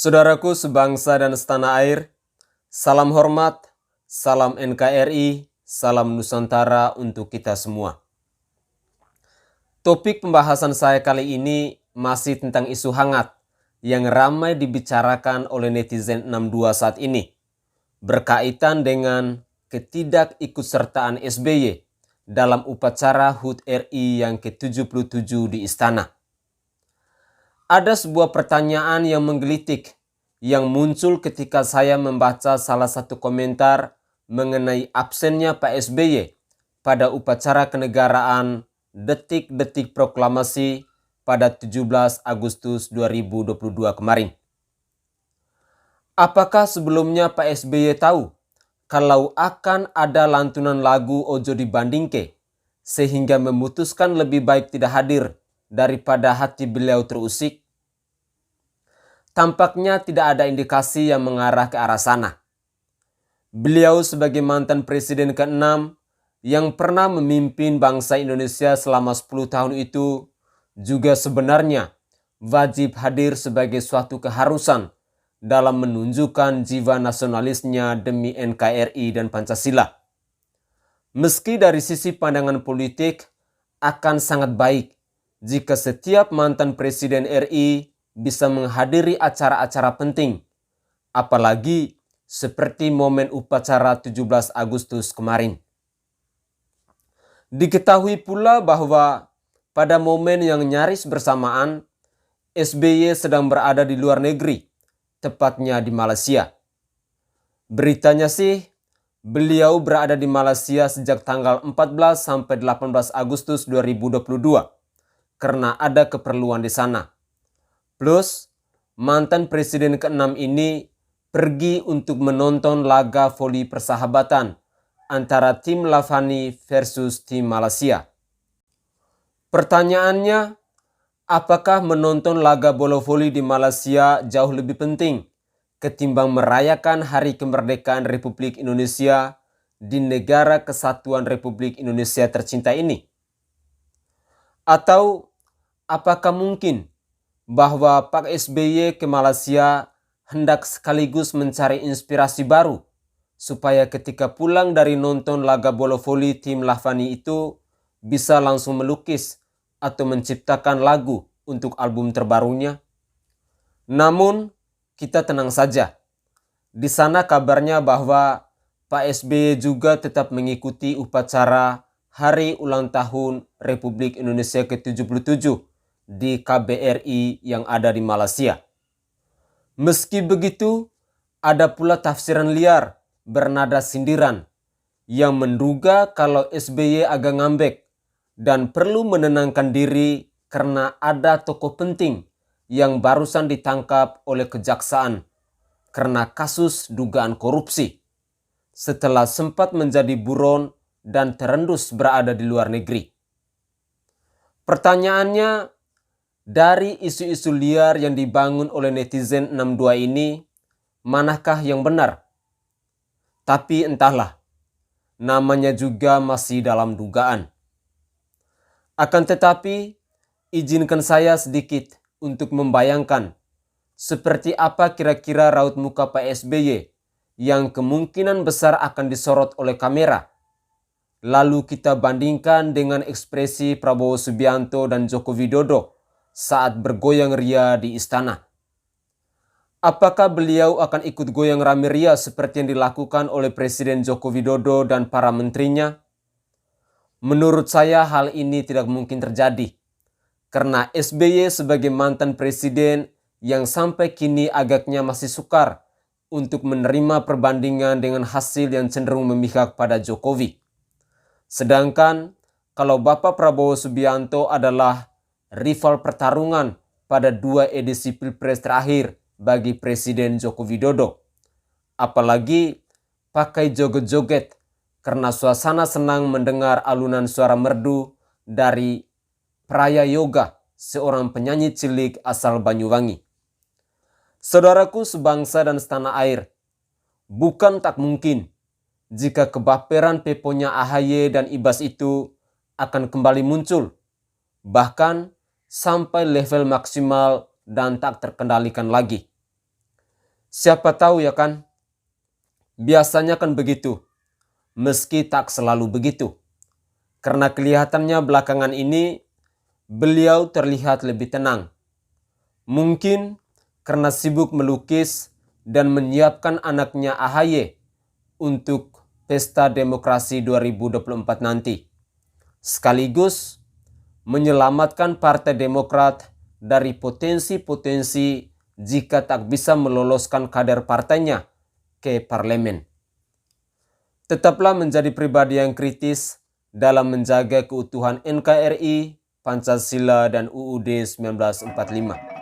Saudaraku sebangsa dan setanah air, salam hormat, salam NKRI, salam Nusantara untuk kita semua. Topik pembahasan saya kali ini masih tentang isu hangat yang ramai dibicarakan oleh netizen 62 saat ini, berkaitan dengan ketidakikutsertaan SBY dalam upacara HUT RI yang ke-77 di Istana. Ada sebuah pertanyaan yang menggelitik yang muncul ketika saya membaca salah satu komentar mengenai absennya Pak SBY pada upacara kenegaraan Detik-Detik Proklamasi pada 17 Agustus 2022 kemarin. Apakah sebelumnya Pak SBY tahu kalau akan ada lantunan lagu Ojo Dibandingke sehingga memutuskan lebih baik tidak hadir daripada hati beliau terusik? Tampaknya tidak ada indikasi yang mengarah ke arah sana. Beliau sebagai mantan presiden ke-6 yang pernah memimpin bangsa Indonesia selama 10 tahun itu juga sebenarnya wajib hadir sebagai suatu keharusan dalam menunjukkan jiwa nasionalisnya demi NKRI dan Pancasila. Meski dari sisi pandangan politik akan sangat baik jika setiap mantan presiden RI bisa menghadiri acara-acara penting, apalagi seperti momen upacara 17 Agustus kemarin. Diketahui pula bahwa pada momen yang nyaris bersamaan, SBY sedang berada di luar negeri, tepatnya di Malaysia. Beritanya sih, beliau berada di Malaysia sejak tanggal 14 sampai 18 Agustus 2022 karena ada keperluan di sana. Plus, mantan presiden ke-6 ini pergi untuk menonton laga voli persahabatan antara tim Lavani versus tim Malaysia. Pertanyaannya, apakah menonton laga bola voli di Malaysia jauh lebih penting ketimbang merayakan Hari Kemerdekaan Republik Indonesia di negara kesatuan Republik Indonesia tercinta ini? Atau apakah mungkin bahwa Pak SBY ke Malaysia hendak sekaligus mencari inspirasi baru supaya ketika pulang dari nonton laga bola voli tim Lavani itu bisa langsung melukis atau menciptakan lagu untuk album terbarunya? Namun, kita tenang saja. Di sana kabarnya bahwa Pak SBY juga tetap mengikuti upacara Hari Ulang Tahun Republik Indonesia ke-77 di KBRI yang ada di Malaysia. Meski begitu, ada pula tafsiran liar bernada sindiran yang menduga kalau SBY agak ngambek dan perlu menenangkan diri karena ada tokoh penting yang barusan ditangkap oleh kejaksaan karena kasus dugaan korupsi setelah sempat menjadi buron dan terendus berada di luar negeri. Pertanyaannya, dari isu-isu liar yang dibangun oleh netizen 62 ini, manakah yang benar? Tapi entahlah, namanya juga masih dalam dugaan. Akan tetapi, izinkan saya sedikit untuk membayangkan seperti apa kira-kira raut muka Pak SBY yang kemungkinan besar akan disorot oleh kamera. Lalu kita bandingkan dengan ekspresi Prabowo Subianto dan Joko Widodo saat bergoyang ria di istana. Apakah beliau akan ikut goyang rame ria seperti yang dilakukan oleh Presiden Joko Widodo dan para menterinya? Menurut saya hal ini tidak mungkin terjadi, karena SBY sebagai mantan presiden yang sampai kini agaknya masih sukar untuk menerima perbandingan dengan hasil yang cenderung memihak pada Jokowi. Sedangkan kalau Bapak Prabowo Subianto adalah rival pertarungan pada 2 edisi Pilpres terakhir bagi Presiden Joko Widodo. Apalagi pakai joget-joget karena suasana senang mendengar alunan suara merdu dari Praya Yoga, seorang penyanyi cilik asal Banyuwangi. Saudaraku sebangsa dan setanah air, bukan tak mungkin jika kebaperan peponya AHY dan Ibas itu akan kembali muncul, bahkan sampai level maksimal dan tak terkendalikan lagi. Siapa tahu ya kan? Biasanya kan begitu, meski tak selalu begitu. Karena kelihatannya belakangan ini beliau terlihat lebih tenang. Mungkin karena sibuk melukis dan menyiapkan anaknya AHY untuk pesta demokrasi 2024 nanti. Sekaligus menyelamatkan Partai Demokrat dari potensi-potensi jika tak bisa meloloskan kader partainya ke parlemen. Tetaplah menjadi pribadi yang kritis dalam menjaga keutuhan NKRI, Pancasila, dan UUD 1945.